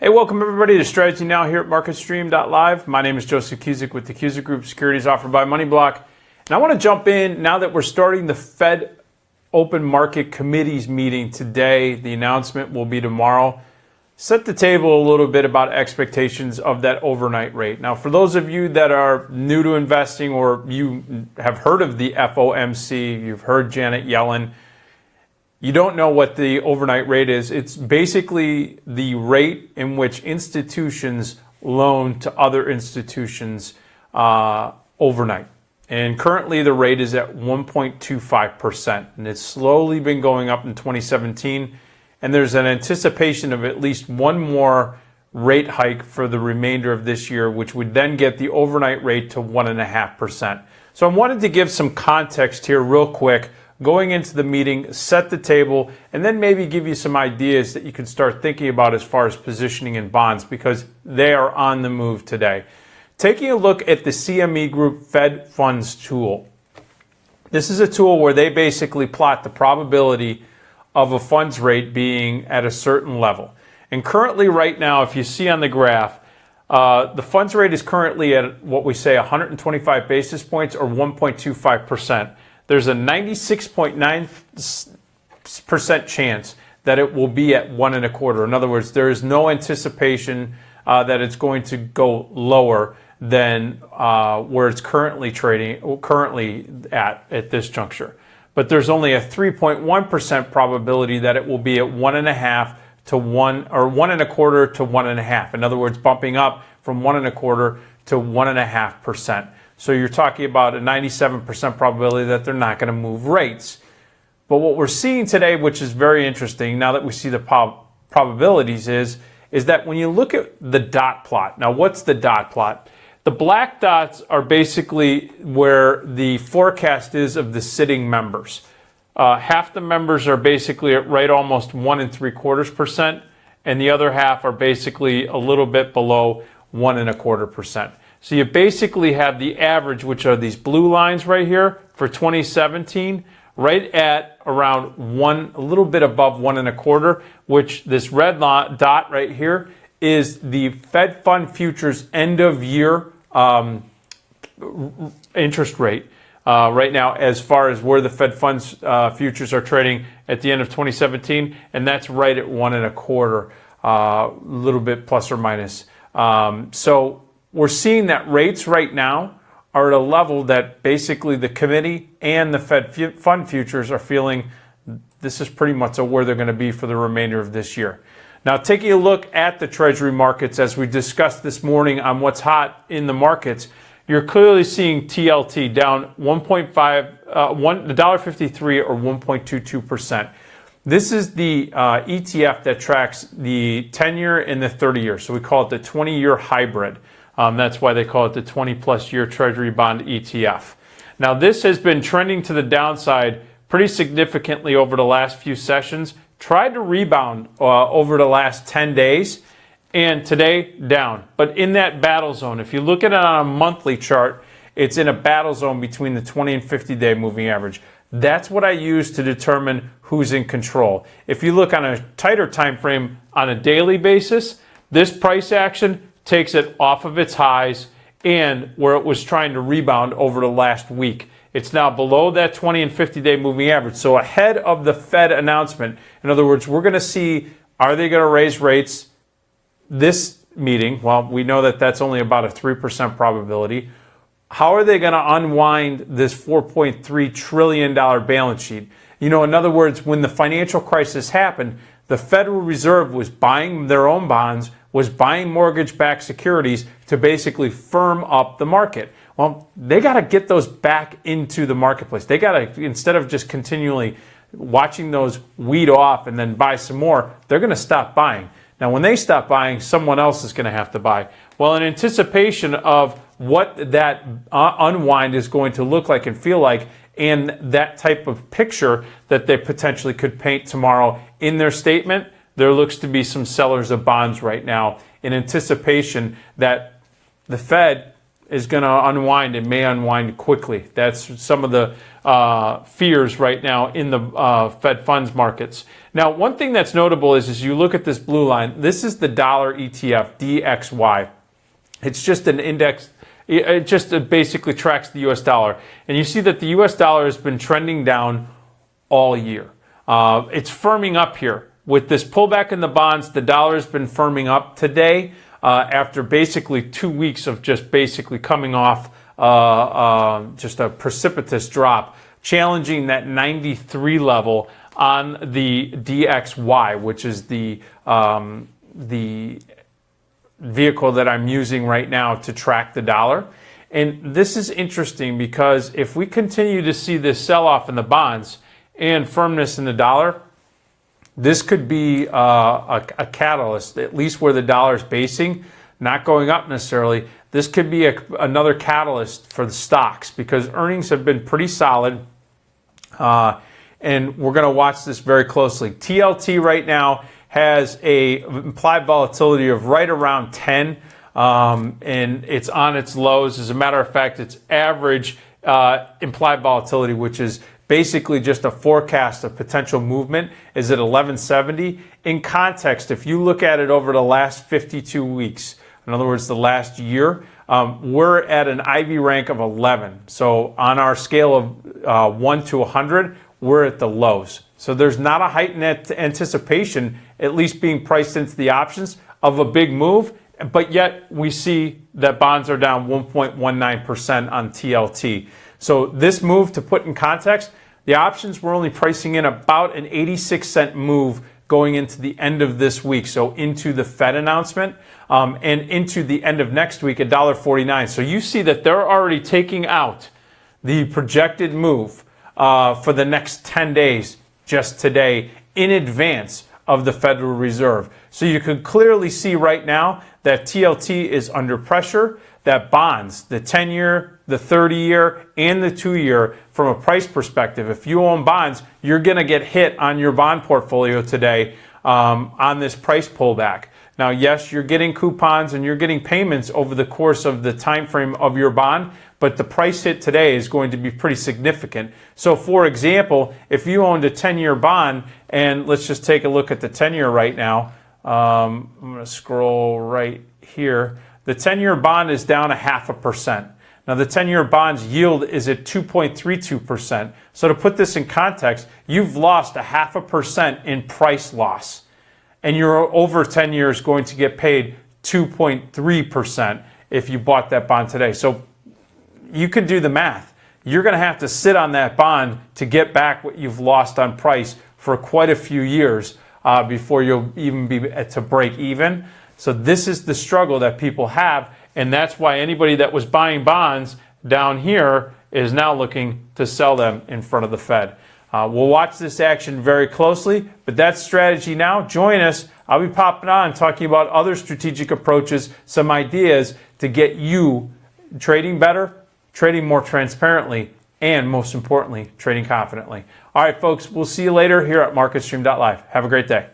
Hey, welcome everybody to Strategy Now here at MarketStream.live. My name is Joseph Cusick with the Cusick Group, securities offered by MoneyBlock. And I want to jump in now that we're starting the Fed Open Market Committee's meeting today. The announcement will be tomorrow. Set the table a little bit about expectations of that overnight rate. Now, for those of you that are new to investing or you have heard of the FOMC, you've heard Janet Yellen, you don't know what the overnight rate is. It's basically the rate in which institutions loan to other institutions overnight. And currently the rate is at 1.25%. And it's slowly been going up in 2017. And there's an anticipation of at least one more rate hike for the remainder of this year, which would then get the overnight rate to 1.5%. So I wanted to give some context here real quick. Going into the meeting, set the table, and then maybe give you some ideas that you can start thinking about as far as positioning in bonds because they are on the move today. Taking a look at the CME Group Fed Funds tool. This is a tool where they basically plot the probability of a funds rate being at a certain level. And currently right now, if you see on the graph, the funds rate is currently at what we say 125 basis points or 1.25%. There's a 96.9% chance that it will be at 1.25. In other words, there is no anticipation that it's going to go lower than where it's currently at this juncture. But there's only a 3.1% probability that it will be at 1.5 to 1 or 1.25 to 1.5. In other words, bumping up from 1.25 to 1.5%. So you're talking about a 97% probability that they're not going to move rates. But what we're seeing today, which is very interesting, now that we see the probabilities, is that when you look at the dot plot. Now, what's the dot plot? The black dots are basically where the forecast is of the sitting members. Half the members are basically at right almost 1.75%, and the other half are basically a little bit below 1.25%. So you basically have the average, which are these blue lines right here for 2017, right at around a little bit above 1.25, which this red dot right here is the Fed Fund Futures end of year interest rate right now as far as where the Fed Funds futures are trading at the end of 2017, and that's right at 1.25, a little bit plus or minus. So we're seeing that rates right now are at a level that basically the committee and the Fed Fund futures are feeling this is pretty much where they're going to be for the remainder of this year. Now, taking a look at the Treasury markets, as we discussed this morning on what's hot in the markets, you're clearly seeing TLT down $1.53 or 1.22%. This is the ETF that tracks the 10-year and the 30-year. So we call it the 20-year hybrid. That's why they call it the 20-plus year Treasury bond ETF. Now, this has been trending to the downside pretty significantly over the last few sessions. Tried to rebound over the last 10 days, and today down. But in that battle zone, if you look at it on a monthly chart, it's in a battle zone between the 20 and 50-day moving average. That's what I use to determine who's in control. If you look on a tighter time frame on a daily basis, this price action takes it off of its highs and where it was trying to rebound over the last week. It's now below that 20 and 50-day moving average. So ahead of the Fed announcement, in other words, we're going to see, are they going to raise rates this meeting? Well, we know that that's only about a 3% probability. How are they going to unwind this $4.3 trillion balance sheet? You know, in other words, when the financial crisis happened, the Federal Reserve was buying their own bonds, was buying mortgage-backed securities to basically firm up the market. Well, they got to get those back into the marketplace. They got to, instead of just continually watching those weed off and then buy some more, they're going to stop buying. Now, when they stop buying, someone else is going to have to buy. Well, in anticipation of what that unwind is going to look like and feel like, and that type of picture that they potentially could paint tomorrow in their statement, there looks to be some sellers of bonds right now in anticipation that the Fed is going to unwind and may unwind quickly. That's some of the fears right now in the Fed funds markets. Now, one thing that's notable is you look at this blue line. This is the dollar ETF, DXY. It's just an index. It just basically tracks the U.S. dollar. And you see that the U.S. dollar has been trending down all year. It's firming up here. With this pullback in the bonds, the dollar has been firming up today after basically 2 weeks of just basically coming off just a precipitous drop, challenging that 93 level on the DXY, which is the vehicle that I'm using right now to track the dollar. And this is interesting because if we continue to see this sell-off in the bonds and firmness in the dollar, this could be a catalyst, at least where the dollar is basing, not going up necessarily. This could be another catalyst for the stocks because earnings have been pretty solid, and we're going to watch this very closely. TLT right now has a implied volatility of right around 10, and it's on its lows. As a matter of fact, its average implied volatility, which is basically just a forecast of potential movement, is at 1170. In context, if you look at it over the last 52 weeks, in other words, the last year, we're at an IV rank of 11. So on our scale of 1 to 100, we're at the lows. So there's not a heightened anticipation, at least being priced into the options, of a big move, but yet we see that bonds are down 1.19% on TLT. So this move, to put in context, the options were only pricing in about an 86-cent move going into the end of this week, so into the Fed announcement, and into the end of next week at $1.49. So you see that they're already taking out the projected move for the next 10 days just today in advance of the Federal Reserve. So you can clearly see right now that TLT is under pressure, that bonds, the 10-year, the 30-year, and the 2-year, from a price perspective, if you own bonds, you're going to get hit on your bond portfolio today on this price pullback. Now, yes, you're getting coupons and you're getting payments over the course of the time frame of your bond, but the price hit today is going to be pretty significant. So, for example, if you owned a 10-year bond, and let's just take a look at the 10-year right now. I'm going to scroll right here. The 10-year bond is down 0.5%. Now, the 10-year bond's yield is at 2.32%. So to put this in context, you've lost 0.5% in price loss. And you're over 10 years going to get paid 2.3% if you bought that bond today. So you can do the math. You're going to have to sit on that bond to get back what you've lost on price for quite a few years before you'll even be to break even. So this is the struggle that people have, and that's why anybody that was buying bonds down here is now looking to sell them in front of the Fed. We'll watch this action very closely, but that's strategy now. Join us. I'll be popping on talking about other strategic approaches, some ideas to get you trading better, trading more transparently, and most importantly, trading confidently. All right, folks, we'll see you later here at MarketStream.live. Have a great day.